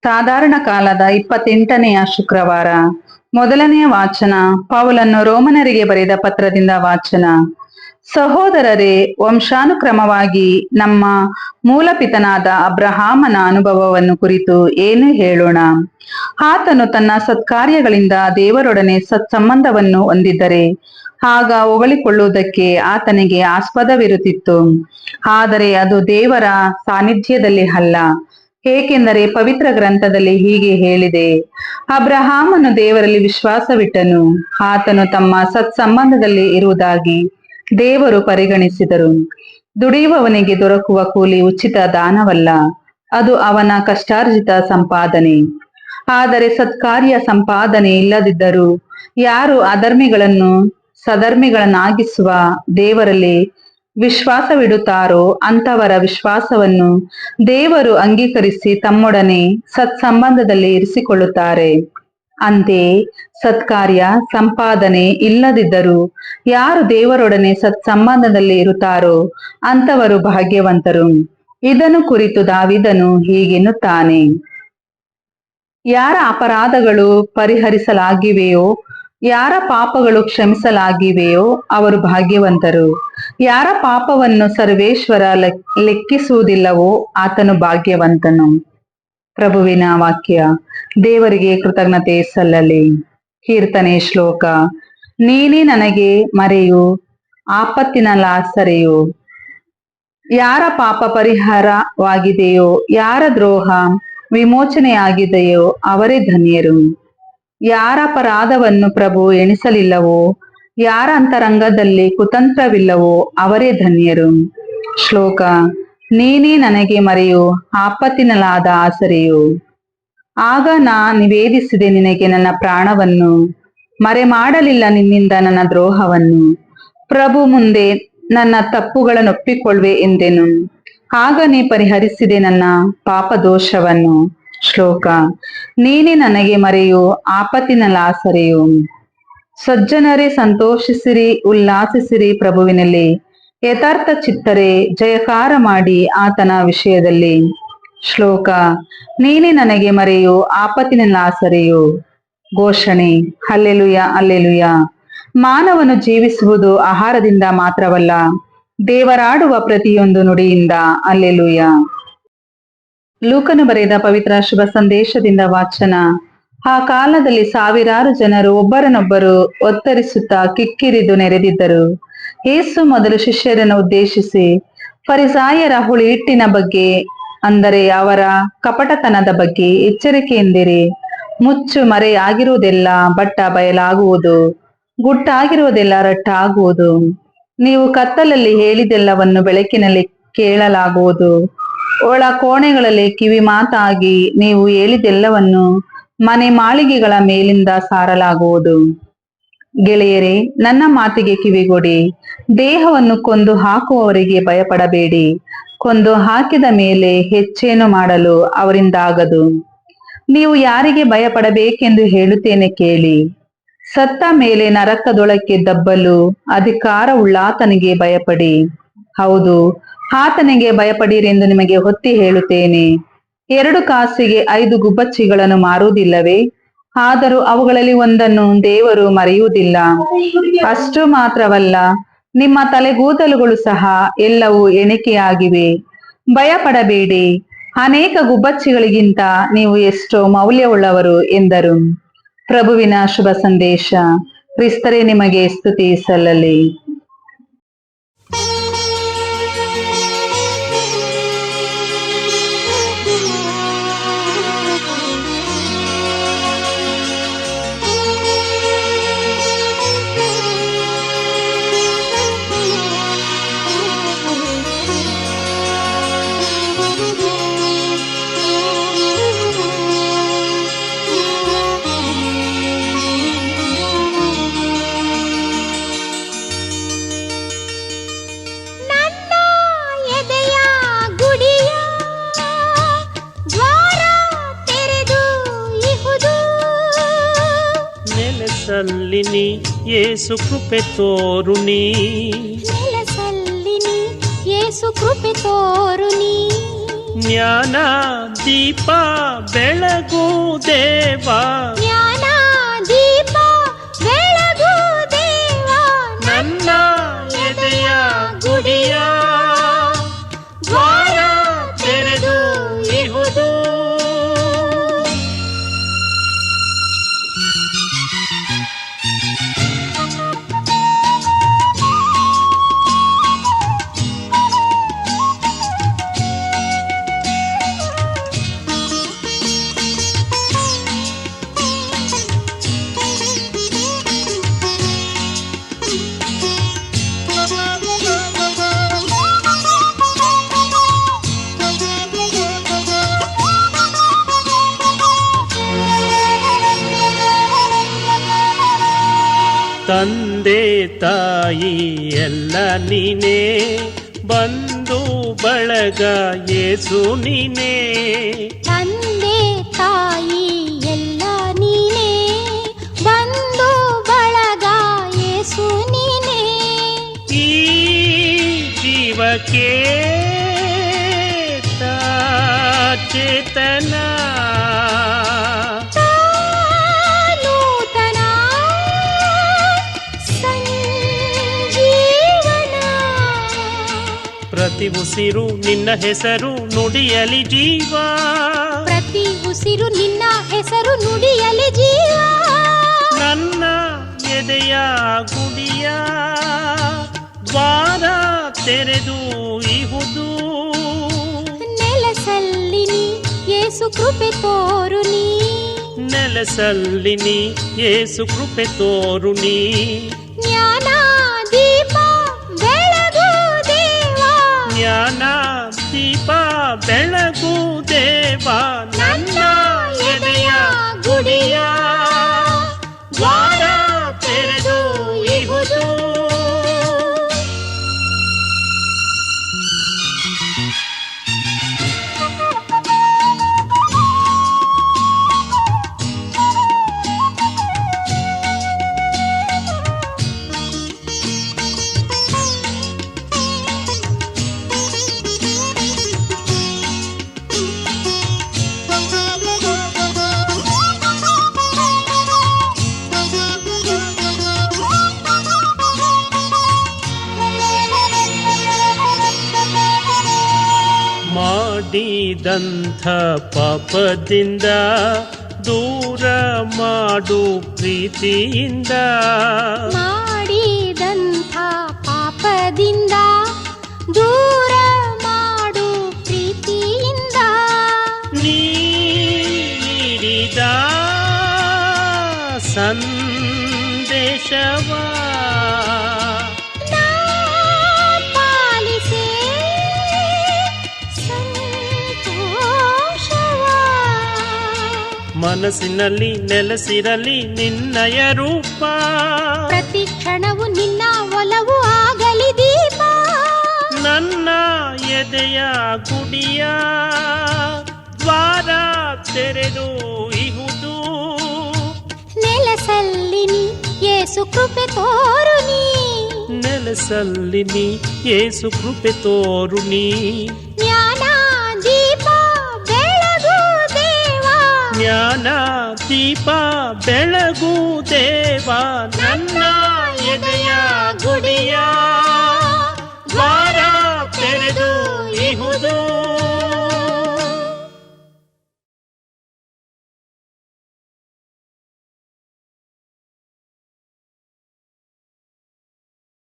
ಸಾಧಾರಣ ಕಾಲದ 28ನೆಯ ಶುಕ್ರವಾರ. ಮೊದಲನೆಯ ವಾಚನ ಪೌಲನು ರೋಮನರಿಗೆ ಬರೆದ ಪತ್ರದಿಂದ ವಾಚನ. ಸಹೋದರರೇ, ವಂಶಾನುಕ್ರಮವಾಗಿ ನಮ್ಮ ಮೂಲಪಿತನಾದ ಅಬ್ರಹಾಮನ ಅನುಭವವನ್ನು ಕುರಿತು ಏನು ಹೇಳೋಣ? ಆತನು ತನ್ನ ಸತ್ಕಾರ್ಯಗಳಿಂದ ದೇವರೊಡನೆ ಸತ್ಸಂಬಂಧವನ್ನು ಹೊಂದಿದ್ದರೆ ಆಗ ಹೊಗಳಿಕೊಳ್ಳುವುದಕ್ಕೆ ಆತನಿಗೆ ಆಸ್ಪದವಿರುತ್ತಿತ್ತು. ಆದರೆ ಅದು ದೇವರ ಸಾನ್ನಿಧ್ಯದಲ್ಲಿ ಅಲ್ಲ. ಏಕೆಂದರೆ ಪವಿತ್ರ ಗ್ರಂಥದಲ್ಲಿ ಹೀಗೆ ಹೇಳಿದೆ, ಅಬ್ರಹಾಮನು ದೇವರಲ್ಲಿ ವಿಶ್ವಾಸವಿಟ್ಟನು, ಆತನು ತಮ್ಮ ಸತ್ಸಂಬಂಧದಲ್ಲಿ ಇರುವುದಾಗಿ ದೇವರು ಪರಿಗಣಿಸಿದರು. ದುಡಿಯುವವನಿಗೆ ದೊರಕುವ ಕೂಲಿ ಉಚಿತ ದಾನವಲ್ಲ, ಅದು ಅವನ ಕಷ್ಟಾರ್ಜಿತ ಸಂಪಾದನೆ. ಆದರೆ ಸತ್ಕಾರ್ಯ ಸಂಪಾದನೆ ಇಲ್ಲದಿದ್ದರೂ ಯಾರು ಅಧರ್ಮಿಗಳನ್ನು ಸಧರ್ಮಿಗಳನ್ನಾಗಿಸುವ ದೇವರಲ್ಲಿ ವಿಶ್ವಾಸವಿಡುತ್ತಾರೋ ಅಂಥವರ ವಿಶ್ವಾಸವನ್ನು ದೇವರು ಅಂಗೀಕರಿಸಿ ತಮ್ಮೊಡನೆ ಸತ್ಸಂಬಂಧದಲ್ಲಿ ಇರಿಸಿಕೊಳ್ಳುತ್ತಾರೆ. ಅಂತೆಯೇ ಸತ್ಕಾರ್ಯ ಸಂಪಾದನೆ ಇಲ್ಲದಿದ್ದರೂ ಯಾರು ದೇವರೊಡನೆ ಸತ್ಸಂಬಂಧದಲ್ಲಿ ಇರುತ್ತಾರೋ ಅಂಥವರು ಭಾಗ್ಯವಂತರು. ಇದನ್ನು ಕುರಿತು ದಾವೀದನು ಹೀಗೆನ್ನುತ್ತಾನೆ, ಯಾರ ಅಪರಾಧಗಳು ಪರಿಹರಿಸಲಾಗಿವೆಯೋ, ಯಾರ ಪಾಪಗಳು ಕ್ಷಮಿಸಲಾಗಿವೆಯೋ ಅವರು ಭಾಗ್ಯವಂತರು. ಯಾರ ಪಾಪವನ್ನು ಸರ್ವೇಶ್ವರ ಲೆಕ್ಕಿಸುವುದಿಲ್ಲವೋ ಆತನು ಭಾಗ್ಯವಂತನು. ಪ್ರಭುವಿನ ವಾಕ್ಯ. ದೇವರಿಗೆ ಕೃತಜ್ಞತೆ ಸಲ್ಲಲಿ. ಕೀರ್ತನೆ ಶ್ಲೋಕ. ನೀನೇ ನನಗೆ ಮರೆಯು, ಆಪತ್ತಿನಲ್ಲಾಸರೆಯು. ಯಾರ ಪಾಪ ಪರಿಹಾರವಾಗಿದೆಯೋ, ಯಾರ ದ್ರೋಹ ವಿಮೋಚನೆಯಾಗಿದೆಯೋ ಅವರೇ ಧನ್ಯರು. ಯಾರ ಅಪರಾಧವನ್ನು ಪ್ರಭು ಎಣಿಸಲಿಲ್ಲವೋ, ಯಾರ ಅಂತರಂಗದಲ್ಲಿ ಕುತಂತ್ರವಿಲ್ಲವೋ ಅವರೇ ಧನ್ಯರು. ಶ್ಲೋಕ. ನೀನೇ ನನಗೆ ಮರೆಯು, ಆಪತ್ತಿನಲ್ಲಾದ ಆಸರೆಯು. ಆಗ ನಾ ನಿವೇದಿಸಿದೆ ನಿನಗೆ ನನ್ನ ಪ್ರಾಣವನ್ನು, ಮರೆ ಮಾಡಲಿಲ್ಲ ನಿನ್ನಿಂದ ನನ್ನ ದ್ರೋಹವನ್ನು. ಪ್ರಭು ಮುಂದೆ ನನ್ನ ತಪ್ಪುಗಳನ್ನೊಪ್ಪಿಕೊಳ್ಳುವೆ ಎಂದೆನು, ಆಗ ನೀ ಪರಿಹರಿಸಿದೆ ನನ್ನ ಪಾಪ ದೋಷವನ್ನು. ಶ್ಲೋಕ. ನೀನೇ ನನಗೆ ಮರೆಯು, ಆಪತ್ತಿನಲ್ಲಾಸರೆಯು. ಸಜ್ಜನರೇ ಸಂತೋಷಿಸಿರಿ, ಉಲ್ಲಾಸಿಸಿರಿ ಪ್ರಭುವಿನಲ್ಲಿ. ಯಥಾರ್ಥ ಚಿತ್ತರೇ ಜಯಕಾರ ಮಾಡಿ ಆತನ ವಿಷಯದಲ್ಲಿ. ಶ್ಲೋಕ. ನೀನೇ ನನಗೆ ಮರೆಯು, ಆಪತ್ತಿನಲ್ಲಾಸರೆಯು. ಘೋಷಣೆ. Hallelujah, hallelujah. ಮಾನವನು ಜೀವಿಸುವುದು ಆಹಾರದಿಂದ ಮಾತ್ರವಲ್ಲ, ದೇವರಾಡುವ ಪ್ರತಿಯೊಂದು ನುಡಿಯಿಂದ. ಹಲ್ಲೆಲೂಯ. ಲೂಕನು ಬರೆದ ಪವಿತ್ರ ಶುಭ ಸಂದೇಶದಿಂದ ವಾಚನ. ಆ ಕಾಲದಲ್ಲಿ ಸಾವಿರಾರು ಜನರು ಒಬ್ಬರನ್ನೊಬ್ಬರು ಒತ್ತರಿಸುತ್ತಾ ಕಿಕ್ಕಿರಿದು ನೆರೆದಿದ್ದರು. ಯೇಸು ಮೊದಲು ಶಿಷ್ಯರನ್ನು ಉದ್ದೇಶಿಸಿ, ಫರಿಸಾಯರ ಹುಳಿ ಹಿಟ್ಟಿನ ಬಗ್ಗೆ, ಅಂದರೆ ಅವರ ಕಪಟತನದ ಬಗ್ಗೆ ಎಚ್ಚರಿಕೆಯಿಂದಿರಿ. ಮುಚ್ಚು ಮರೆಯಾಗಿರುವುದೆಲ್ಲ ಬಟ್ಟ ಬಯಲಾಗುವುದು, ಗುಟ್ಟಾಗಿರುವುದೆಲ್ಲ ರಟ್ಟಾಗುವುದು. ನೀವು ಕತ್ತಲಲ್ಲಿ ಹೇಳಿದೆಲ್ಲವನ್ನು ಬೆಳಕಿನಲ್ಲಿ ಕೇಳಲಾಗುವುದು. ಒಳ ಕೋಣೆಗಳಲ್ಲಿ ಕಿವಿ ಮಾತಾಗಿ ನೀವು ಹೇಳಿದೆಲ್ಲವನ್ನು ಮನೆ ಮಾಳಿಗೆಗಳ ಮೇಲಿಂದ ಸಾರಲಾಗುವುದು. ಗೆಳೆಯರೇ, ನನ್ನ ಮಾತಿಗೆ ಕಿವಿಗೊಡಿ. ದೇಹವನ್ನು ಕೊಂದು ಹಾಕುವವರಿಗೆ ಭಯಪಡಬೇಡಿ. ಕೊಂದು ಹಾಕಿದ ಮೇಲೆ ಹೆಚ್ಚೇನು ಮಾಡಲು ಅವರಿಂದಾಗದು. ನೀವು ಯಾರಿಗೆ ಭಯಪಡಬೇಕೆಂದು ಹೇಳುತ್ತೇನೆ ಕೇಳಿ. ಸತ್ತ ಮೇಲೆ ನರಕದೊಳಕ್ಕೆ ದಬ್ಬಲು ಅಧಿಕಾರವುಳ್ಳಾತನಿಗೆ ಭಯಪಡಿ. ಹೌದು, ಆತನಿಗೆ ಭಯಪಡಿರೆಂದು ನಿಮಗೆ ಒತ್ತಿ ಹೇಳುತ್ತೇನೆ. 2 ಕಾಸಿಗೆ 5 ಗುಬ್ಬಚ್ಚಿಗಳನ್ನು ಮಾರುವುದಿಲ್ಲವೇ? ಆದರೂ ಅವುಗಳಲ್ಲಿ ಒಂದನ್ನು ದೇವರು ಮರೆಯುವುದಿಲ್ಲ. ಅಷ್ಟು ಮಾತ್ರವಲ್ಲ, ನಿಮ್ಮ ತಲೆಗೂದಲುಗಳು ಸಹ ಎಲ್ಲವೂ ಎಣಿಕೆಯಾಗಿವೆ. ಭಯಪಡಬೇಡಿ, ಅನೇಕ ಗುಬ್ಬಚ್ಚಿಗಳಿಗಿಂತ ನೀವು ಎಷ್ಟೋ ಮೌಲ್ಯವುಳ್ಳವರು ಎಂದರು. ಪ್ರಭುವಿನ ಶುಭ ಸಂದೇಶ. ಕ್ರಿಸ್ತರೇ ನಿಮಗೆ ಸ್ತುತಿ ಸಲ್ಲಲಿ. ನೆಲಸಲ್ಲಿನಿ ಯೇಸು ಕೃಪೆ ತೋರುನಿ, ನೆಲಸಲ್ಲಿನಿ ಯೇಸು ಕೃಪೆ ತೋರುನಿ. ಜ್ಞಾನ ದೀಪ ಬೆಳಗು ದೇವಾ, ಜ್ಞಾನ ದೀಪ ಬೆಳಗು ದೇವಾ, ನನ್ನ ಎದೆಯ ಗುಡಿಯ ದ್ವಾರ ತೆರೆದು ಇಹುದು. ತಂದೆ ತಾಯಿ ಎಲ್ಲ ನೀನೇ, ಬಂಧು ಬಳಗ ಯೇಸು ನೀನೇ. ತಂದೆ ತಾಯಿ ಎಲ್ಲ ನೀನೇ, ಬಂಧು ಬಳಗ ಯೇಸು ನೀನೇ. ಈ ಜೀವಕ್ಕೆ ಚೇತನ ನೂತನ ಸಂಜೀವನ, ಪ್ರತಿ ಉಸಿರು ನಿನ್ನ ಹೆಸರು ನುಡಿಯಲಿ ಜೀವ, ಪ್ರತಿ ಉಸಿರು ನಿನ್ನ ಹೆಸರು ನುಡಿಯಲಿ ಜೀವ. ನನ್ನ ಎದೆಯ ಗುಡಿಯ ದ್ವಾರ ತೆರೆದು ಇಹುದು. ನೆಲಸಲ್ಲಿ ನೀ ಯೇಸು ಕೃಪೆ ತೋರು ನೀ, ನೆಲಸಲ್ಲಿ ನೀ ಯೇಸು ಕೃಪೆ ತೋರು ನೀ. ಜ್ಞಾನ ದೀಪ ಬೆಳಗು ದೇವಾ, ಜ್ಞಾನ ದೀಪ ಬೆಳಗು ದೇವಾ, ನನ್ನ ಎದೆಯ ಗುಡಿಯ ದ್ವಾರ ತೆರೆದು ಇಹುದು. ಮಾಡಿದಂಥ ಪಾಪದಿಂದ ದೂರ ಮಾಡು ಪ್ರೀತಿಯಿಂದ, ಮಾಡಿದಂಥ ಪಾಪದಿಂದ ದೂರ ಮಾಡು ಪ್ರೀತಿಯಿಂದ. ನೀಡಿದ ಸಂದೇಶವ ನಾ ಪಾಲಿಸೆ ಸಂತೋಷವ, ಮನಸ್ಸಿನಲ್ಲಿ ನೆಲೆಸಿರಲಿ ನಿನ್ನಯ ರೂಪ, ಪ್ರತಿ ಕ್ಷಣವು ನಿನ್ನ ಒಲವು ಆಗಲಿ ದೀಪ. ನನ್ನ ಎದೆಯ ಗುಡಿಯ ದ್ವಾರ ತೆರೆದು ಇಹುದು. ನೆಲಸಲ್ಲಿ ನೀ ಯೇಸು ಕೃಪೆ ತೋರು ನೀ, ನೆಲಸಲ್ಲಿ ನೀ ಯೇಸು ಕೃಪೆ ತೋರು ನೀ. ಜ್ಞಾನ ದೀಪ ಬೆಳಗು ದೇವಾ, ಜ್ಞಾನ ದೀಪ ಬೆಳಗು ದೇವಾ, ನನ್ನ ಎದೆಯ ಗುಡಿಯ